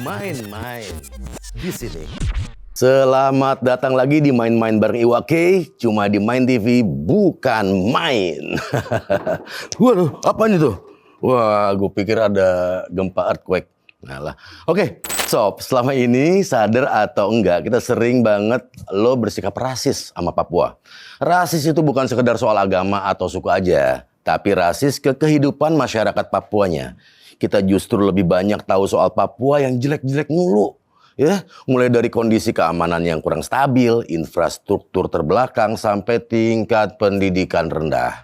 main-main di sini. Selamat datang lagi di Main-Main bareng Iwake, cuma di Main TV, bukan main. Waduh, apaan itu? Wah, gue pikir ada gempa earthquake. Nah lah. Oke, Sob, selama ini sadar atau enggak, kita sering banget lo bersikap rasis sama Papua. Rasis itu bukan sekedar soal agama atau suku aja, tapi rasis ke kehidupan masyarakat Papuanya. Kita justru lebih banyak tahu soal Papua yang jelek-jelek mulu. Ya, mulai dari kondisi keamanan yang kurang stabil, infrastruktur terbelakang, sampai tingkat pendidikan rendah.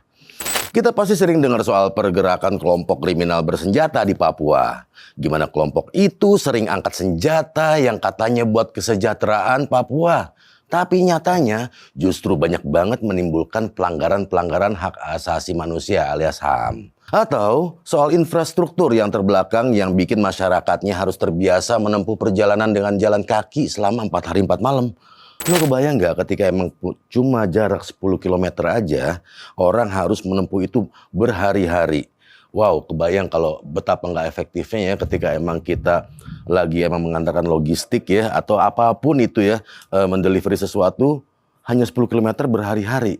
Kita pasti sering dengar soal pergerakan kelompok kriminal bersenjata di Papua. Gimana kelompok itu sering angkat senjata yang katanya buat kesejahteraan Papua. Tapi nyatanya justru banyak banget menimbulkan pelanggaran-pelanggaran hak asasi manusia alias HAM. Atau soal infrastruktur yang terbelakang yang bikin masyarakatnya harus terbiasa menempuh perjalanan dengan jalan kaki selama 4 hari 4 malam. Lo kebayang nggak ketika emang cuma jarak 10 km aja, orang harus menempuh itu berhari-hari. Wow, kebayang kalau betapa nggak efektifnya ya ketika emang kita lagi emang mengantarkan logistik ya, atau apapun itu ya, mendelivery sesuatu hanya 10 km berhari-hari.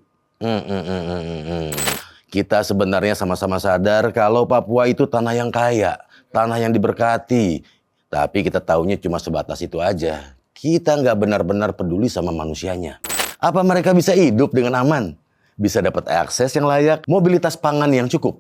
Kita sebenarnya sama-sama sadar kalau Papua itu tanah yang kaya, tanah yang diberkati. Tapi kita taunya cuma sebatas itu aja. Kita nggak benar-benar peduli sama manusianya. Apa mereka bisa hidup dengan aman? Bisa dapat akses yang layak, mobilitas pangan yang cukup?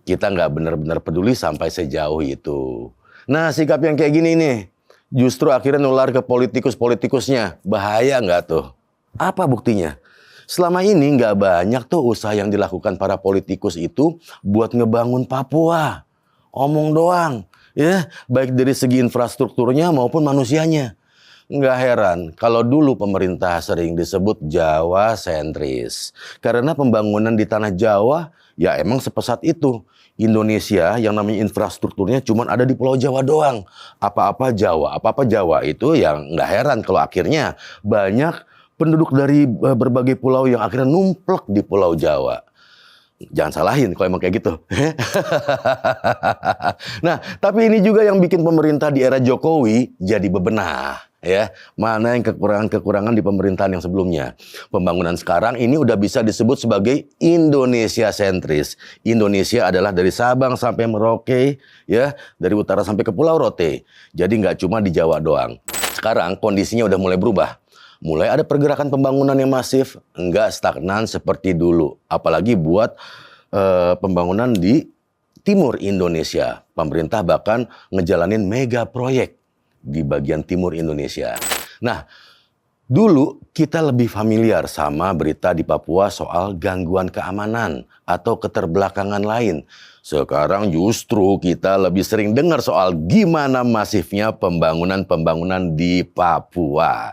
Kita nggak benar-benar peduli sampai sejauh itu. Nah, sikap yang kayak gini nih, justru akhirnya nular ke politikus-politikusnya. Bahaya nggak tuh? Apa buktinya? Selama ini nggak banyak tuh usaha yang dilakukan para politikus itu buat ngebangun Papua. Omong doang, ya, baik dari segi infrastrukturnya maupun manusianya. Nggak heran kalau dulu pemerintah sering disebut Jawa sentris. Karena pembangunan di tanah Jawa ya emang sepesat itu. Indonesia yang namanya infrastrukturnya cuma ada di Pulau Jawa doang. Apa-apa Jawa itu yang nggak heran kalau akhirnya banyak penduduk dari berbagai pulau yang akhirnya numplek di Pulau Jawa. Jangan salahin kalau emang kayak gitu. Nah, tapi ini juga yang bikin pemerintah di era Jokowi jadi bebenah. Ya, mana yang kekurangan-kekurangan di pemerintahan yang sebelumnya. Pembangunan sekarang ini udah bisa disebut sebagai Indonesia sentris. Indonesia adalah dari Sabang sampai Merauke, ya, dari utara sampai ke Pulau Rote. Jadi nggak cuma di Jawa doang. Sekarang kondisinya udah mulai berubah. Mulai ada pergerakan pembangunan yang masif, nggak stagnan seperti dulu. Apalagi buat pembangunan di timur Indonesia. Pemerintah bahkan ngejalanin mega proyek di bagian timur Indonesia. Nah, dulu kita lebih familiar sama berita di Papua soal gangguan keamanan atau keterbelakangan lain. Sekarang justru kita lebih sering dengar soal gimana masifnya pembangunan-pembangunan di Papua.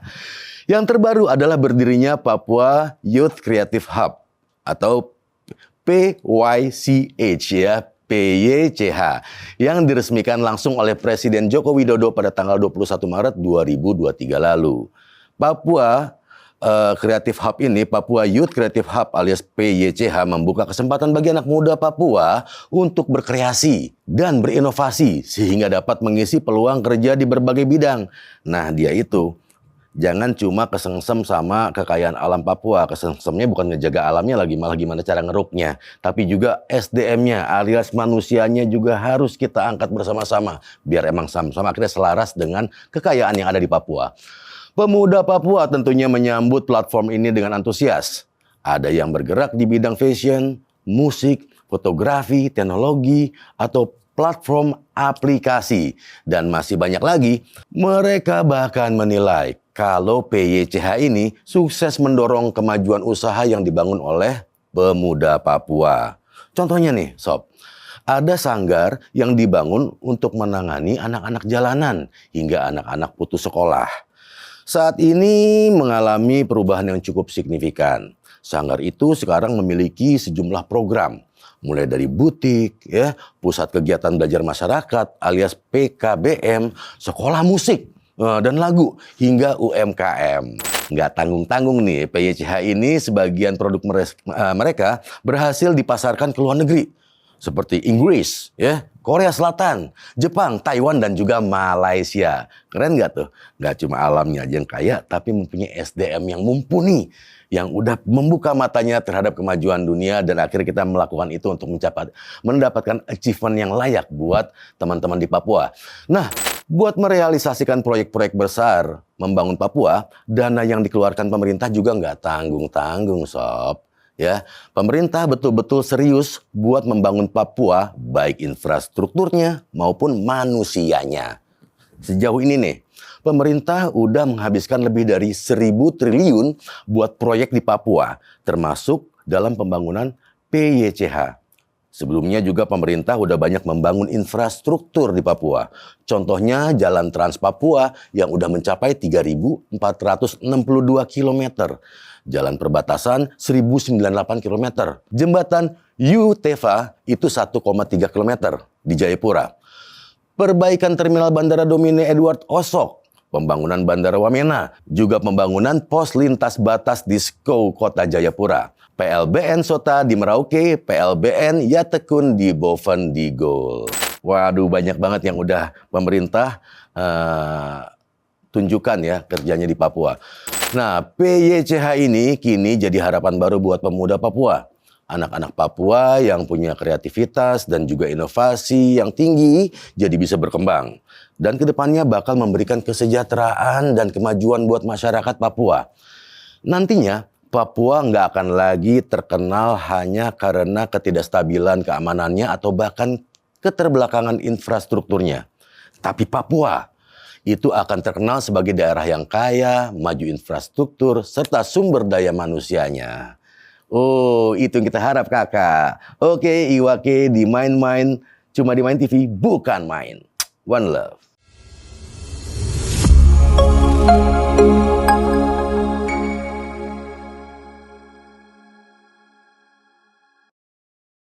Yang terbaru adalah berdirinya Papua Youth Creative Hub atau PYCH ya, PYCH yang diresmikan langsung oleh Presiden Joko Widodo pada tanggal 21 Maret 2023 lalu. Papua Creative Hub ini, Papua Youth Creative Hub alias PYCH membuka kesempatan bagi anak muda Papua untuk berkreasi dan berinovasi sehingga dapat mengisi peluang kerja di berbagai bidang. Nah, dia itu jangan cuma kesengsem sama kekayaan alam Papua. Kesengsemnya bukan ngejaga alamnya lagi, malah gimana cara ngeruknya. Tapi juga SDM-nya alias manusianya juga harus kita angkat bersama-sama. Biar emang sama-sama akhirnya selaras dengan kekayaan yang ada di Papua. Pemuda Papua tentunya menyambut platform ini dengan antusias. Ada yang bergerak di bidang fashion, musik, fotografi, teknologi, atau platform aplikasi. Dan masih banyak lagi, mereka bahkan menilai kalau PYCH ini sukses mendorong kemajuan usaha yang dibangun oleh pemuda Papua. Contohnya nih, Sob, ada sanggar yang dibangun untuk menangani anak-anak jalanan hingga anak-anak putus sekolah. Saat ini mengalami perubahan yang cukup signifikan. Sanggar itu sekarang memiliki sejumlah program, mulai dari butik, ya, pusat kegiatan belajar masyarakat alias PKBM, sekolah musik dan lagu, hingga UMKM. Nggak tanggung-tanggung nih, PYCH ini sebagian produk mereka berhasil dipasarkan ke luar negeri. Seperti Inggris, ya, Korea Selatan, Jepang, Taiwan, dan juga Malaysia. Keren nggak tuh? Nggak cuma alamnya aja yang kaya, tapi mempunyai SDM yang mumpuni, yang udah membuka matanya terhadap kemajuan dunia, dan akhirnya kita melakukan itu untuk mendapatkan achievement yang layak buat teman-teman di Papua. Nah, buat merealisasikan proyek-proyek besar membangun Papua, dana yang dikeluarkan pemerintah juga nggak tanggung-tanggung, sob. Ya, pemerintah betul-betul serius buat membangun Papua, baik infrastrukturnya maupun manusianya. Sejauh ini nih, pemerintah udah menghabiskan lebih dari 1.000 triliun buat proyek di Papua, termasuk dalam pembangunan PYCH. Sebelumnya juga pemerintah udah banyak membangun infrastruktur di Papua. Contohnya Jalan Trans Papua yang udah mencapai 3.462 km. Jalan perbatasan 1.098 km. Jembatan Yutefa itu 1,3 km di Jayapura. Perbaikan terminal Bandara Domine Edward Osok. Pembangunan Bandara Wamena. Juga pembangunan pos lintas batas di Skou Kota Jayapura. PLBN Sota di Merauke, PLBN Yatekun di Bovendigul. Waduh, banyak banget yang udah pemerintah tunjukkan ya kerjanya di Papua. Nah, PYCH ini kini jadi harapan baru buat pemuda Papua. Anak-anak Papua yang punya kreativitas dan juga inovasi yang tinggi jadi bisa berkembang. Dan kedepannya bakal memberikan kesejahteraan dan kemajuan buat masyarakat Papua. Nantinya, Papua nggak akan lagi terkenal hanya karena ketidakstabilan keamanannya atau bahkan keterbelakangan infrastrukturnya. Tapi Papua itu akan terkenal sebagai daerah yang kaya, maju infrastruktur, serta sumber daya manusianya. Oh, itu yang kita harap, kakak. Oke, Iwake di Main-Main, cuma di Main TV, bukan main. One love.